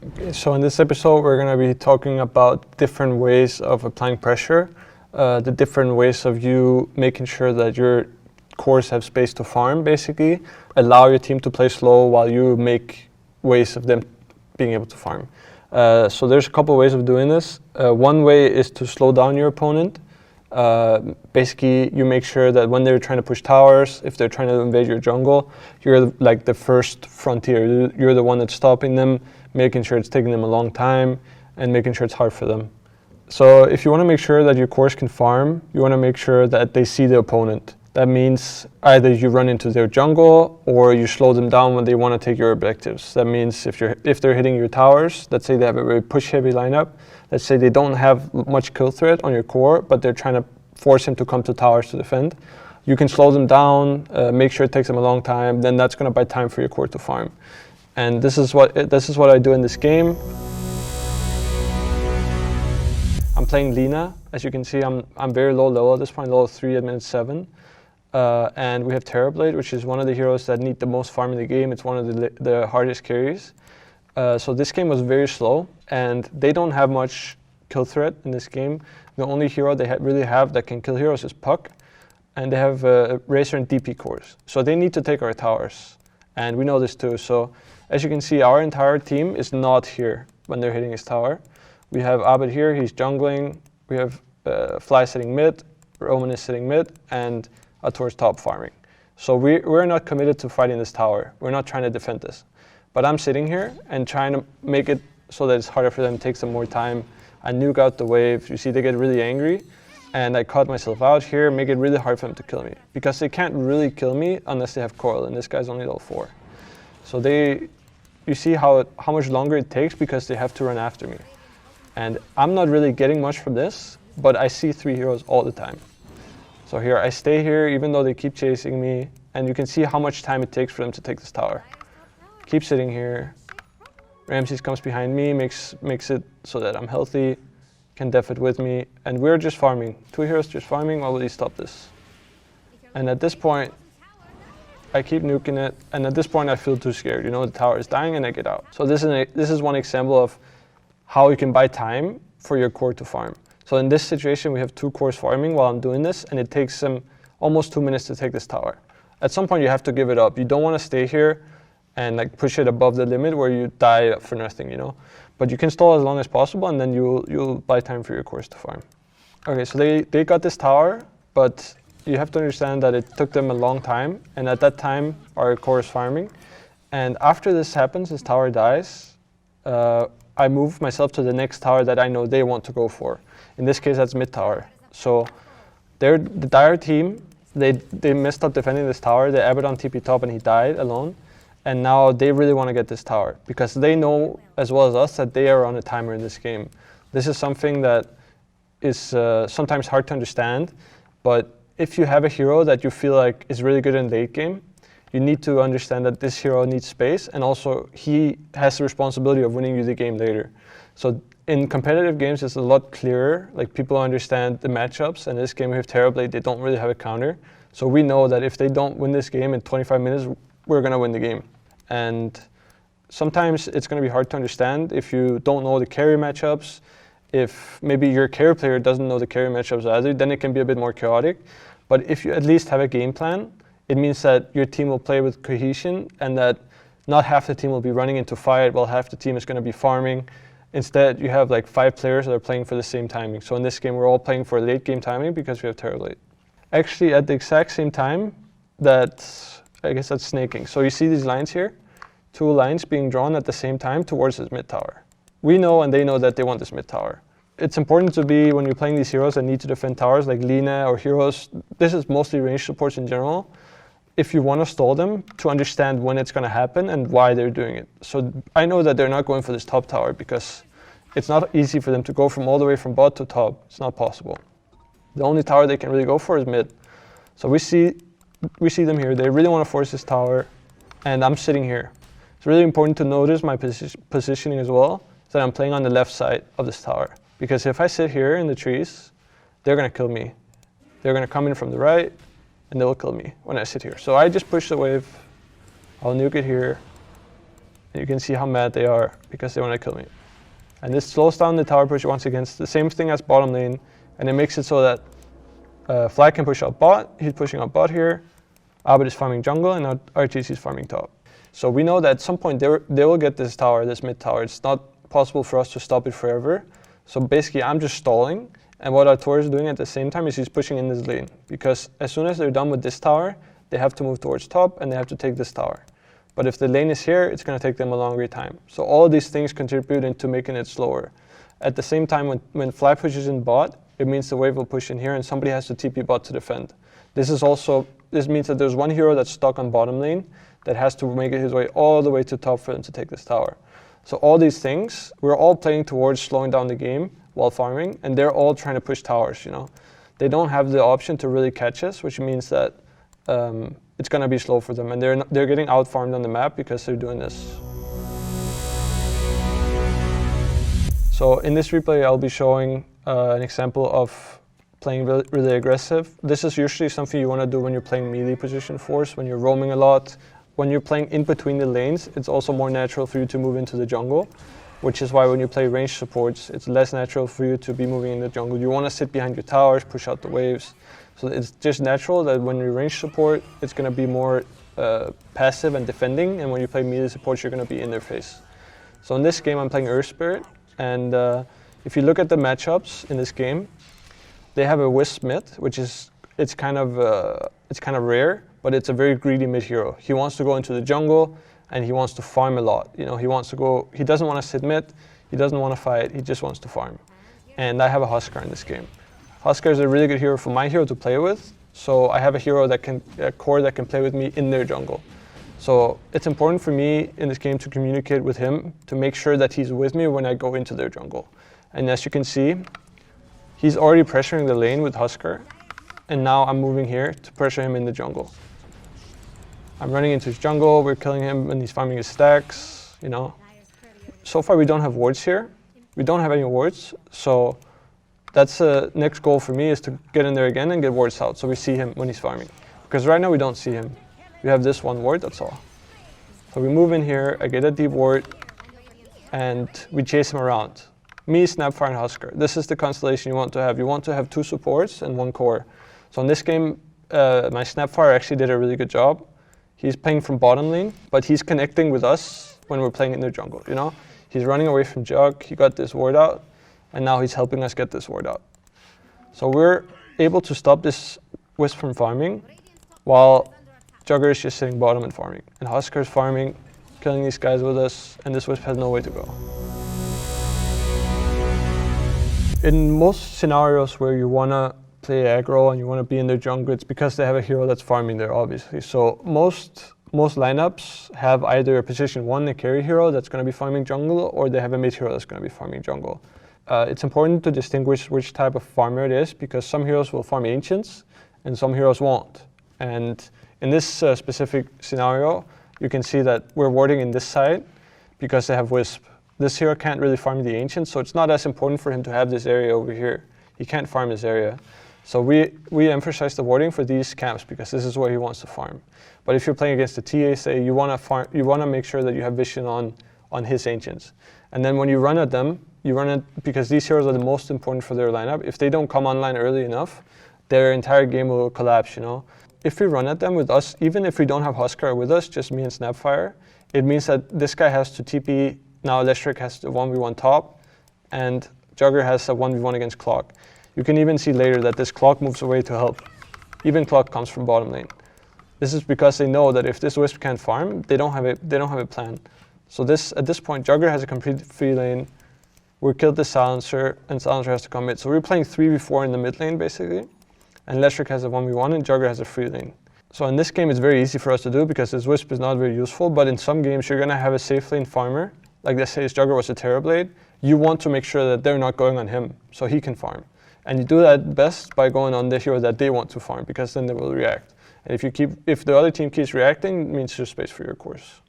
Okay, so in this episode, we're going to be talking about different ways of applying pressure, the different ways of you making sure that your cores have space to farm, basically. Allow your team to play slow while you make ways of them being able to farm. So there's a couple ways of doing this. One way is to slow down your opponent. Basically, you make sure that when they're trying to push towers, if they're trying to invade your jungle, you're like the first frontier. You're the one that's stopping them, making sure it's taking them a long time, and making sure it's hard for them. So if you want to make sure that your cores can farm, you want to make sure that they see the opponent. That means either you run into their jungle or you slow them down when they want to take your objectives. That means if they're hitting your towers, let's say they have a very push-heavy lineup, let's say they don't have much kill threat on your core, but they're trying to force him to come to towers to defend. You can slow them down, make sure it takes them a long time, then that's going to buy time for your core to farm. And this is what I do in this game. I'm playing Lina. As you can see, I'm very low level at this point, level 3 at minute 7. And we have Terrorblade, which is one of the heroes that need the most farm in the game. It's one of the hardest carries. So this game was very slow, and they don't have much kill threat in this game. The only hero they really have that can kill heroes is Puck, and they have Racer and DP cores. So they need to take our towers, and we know this too. So as you can see, our entire team is not here when they're hitting his tower. We have Abed here, he's jungling. We have Fly sitting mid, Roman is sitting mid, and towards top farming. So we're not committed to fighting this tower. We're not trying to defend this. But I'm sitting here and trying to make it so that it's harder for them, take some more time. I nuke out the wave. You see they get really angry. And I caught myself out here, make it really hard for them to kill me. Because they can't really kill me unless they have coil, and this guy's only level 4. So you see how much longer it takes because they have to run after me. And I'm not really getting much from this, but I see 3 heroes all the time. So here, I stay here even though they keep chasing me, and you can see how much time it takes for them to take this tower. Keep sitting here. Ramses comes behind me, makes it so that I'm healthy, can def it with me, and we're just farming. 2 heroes just farming while we stop this. And at this point, I keep nuking it, and at this point I feel too scared. You know, the tower is dying and I get out. So this is one example of how you can buy time for your core to farm. So in this situation, we have 2 cores farming while I'm doing this, and it takes them almost 2 minutes to take this tower. At some point, you have to give it up. You don't want to stay here and like push it above the limit where you die for nothing, you know. But you can stall as long as possible, and then you'll buy time for your cores to farm. Okay, so they got this tower, but you have to understand that it took them a long time, and at that time, our core is farming. And after this happens, this tower dies, I move myself to the next tower that I know they want to go for. In this case, that's mid tower. So the dire team, they messed up defending this tower. They Abaddon TP top and he died alone. And now they really want to get this tower because they know as well as us that they are on a timer in this game. This is something that is sometimes hard to understand, but if you have a hero that you feel like is really good in late game, you need to understand that this hero needs space, and also he has the responsibility of winning you the game later. So in competitive games, it's a lot clearer. Like, people understand the matchups, and in this game we have Terrorblade, they don't really have a counter. So we know that if they don't win this game in 25 minutes, we're gonna win the game. And sometimes it's gonna be hard to understand if you don't know the carry matchups. If maybe your carry player doesn't know the carry matchups either, then it can be a bit more chaotic. But if you at least have a game plan, it means that your team will play with cohesion, and that not half the team will be running into fight while half the team is going to be farming. Instead, you have like 5 players that are playing for the same timing. So in this game, we're all playing for late game timing because we have Terrorblade. Actually, at the exact same time, I guess that's snaking. So you see these lines here, 2 lines being drawn at the same time towards this mid tower. We know and they know that they want this mid tower. It's important to be, when you're playing these heroes that need to defend towers like Lina or heroes, this is mostly range supports in general, if you want to stall them, to understand when it's going to happen and why they're doing it. So I know that they're not going for this top tower because it's not easy for them to go from all the way from bot to top. It's not possible. The only tower they can really go for is mid. So we see them here. They really want to force this tower, and I'm sitting here. It's really important to notice my positioning as well, so that I'm playing on the left side of this tower. Because if I sit here in the trees, they're going to kill me. They're going to come in from the right, and they will kill me when I sit here. So I just push the wave, I'll nuke it here, And you can see how mad they are because they want to kill me. And this slows down the tower push once again. It's the same thing as bottom lane, and it makes it so that Flag can push out bot. He's pushing out bot here. Abed is farming jungle, and now RTC is farming top. So we know that at some point they will get this tower, this mid tower. It's not possible for us to stop it forever. So basically, I'm just stalling. And what Artur is doing at the same time is he's pushing in this lane. Because as soon as they're done with this tower, they have to move towards top, and they have to take this tower. But if the lane is here, it's going to take them a longer time. So all these things contribute into making it slower. At the same time, when Flag pushes in bot, it means the wave will push in here, and somebody has to TP bot to defend. This means that there's one hero that's stuck on bottom lane that has to make his way all the way to top for them to take this tower. So all these things, we're all playing towards slowing down the game while farming, and they're all trying to push towers, you know. They don't have the option to really catch us, which means that it's going to be slow for them, and they're getting out-farmed on the map because they're doing this. So in this replay, I'll be showing an example of playing really aggressive. This is usually something you want to do when you're playing melee position force, when you're roaming a lot. When you're playing in between the lanes, it's also more natural for you to move into the jungle, which is why when you play range supports, it's less natural for you to be moving in the jungle. You want to sit behind your towers, push out the waves. So it's just natural that when you range support, it's going to be more passive and defending, and when you play melee support, you're going to be in their face. So in this game, I'm playing Earth Spirit, and if you look at the matchups in this game, they have a Wisp mid, which is it's kind of rare, but it's a very greedy mid hero. He wants to go into the jungle, and he wants to farm a lot. You know, he wants to go. He doesn't want to sit mid. He doesn't want to fight. He just wants to farm. And I have a Huskar in this game. Huskar is a really good hero for my hero to play with. So I have a core that can play with me in their jungle. So it's important for me in this game to communicate with him to make sure that he's with me when I go into their jungle. And as you can see, he's already pressuring the lane with Huskar. And now I'm moving here to pressure him in the jungle. I'm running into his jungle, we're killing him and he's farming his stacks, you know. So far we don't have wards here. We don't have any wards, so that's the next goal for me is to get in there again and get wards out so we see him when he's farming. Because right now we don't see him. We have this one ward, that's all. So we move in here, I get a deep ward, and we chase him around. Me, Snapfire, and Huskar. This is the constellation you want to have. You want to have 2 supports and 1 core. So in this game, my Snapfire actually did a really good job. He's playing from bottom lane, but he's connecting with us when we're playing in their jungle, you know? He's running away from Jug, he got this ward out, and now he's helping us get this ward out. So we're able to stop this Wisp from farming, while Jugger is just sitting bottom and farming. And Huskar is farming, killing these guys with us, and this Wisp has no way to go. In most scenarios where you want to play aggro and you want to be in their jungle, it's because they have a hero that's farming there, obviously. So most lineups have either a position 1, a carry hero that's going to be farming jungle, or they have a mid hero that's going to be farming jungle. It's important to distinguish which type of farmer it is, because some heroes will farm ancients and some heroes won't. And in this specific scenario, you can see that we're warding in this side because they have Wisp. This hero can't really farm the ancients, so it's not as important for him to have this area over here. He can't farm this area. So we emphasize the warding for these camps because this is where he wants to farm. But if you're playing against the TA, say you want to make sure that you have vision on his ancients. And then when you run at them, you run it because these heroes are the most important for their lineup. If they don't come online early enough, their entire game will collapse, you know. If we run at them with us, even if we don't have Huskar with us, just me and Snapfire, it means that this guy has to TP. Now Leshric has a 1v1 top, and Jugger has a 1v1 against Clock. You can even see later that this Clock moves away to help. Even Clock comes from bottom lane. This is because they know that if this Wisp can't farm, they don't have a plan. So at this point, Jugger has a complete free lane. We killed the Silencer, and Silencer has to come mid. So we're playing 3v4 in the mid lane, basically. And Leshric has a 1v1, and Jugger has a free lane. So in this game, it's very easy for us to do because this Wisp is not very useful. But in some games, you're going to have a safe lane farmer. Like let's say his Jugger was a Terrorblade. You want to make sure that they're not going on him, so he can farm. And you do that best by going on the hero that they want to farm, because then they will react. And if the other team keeps reacting, it means there's space for your course.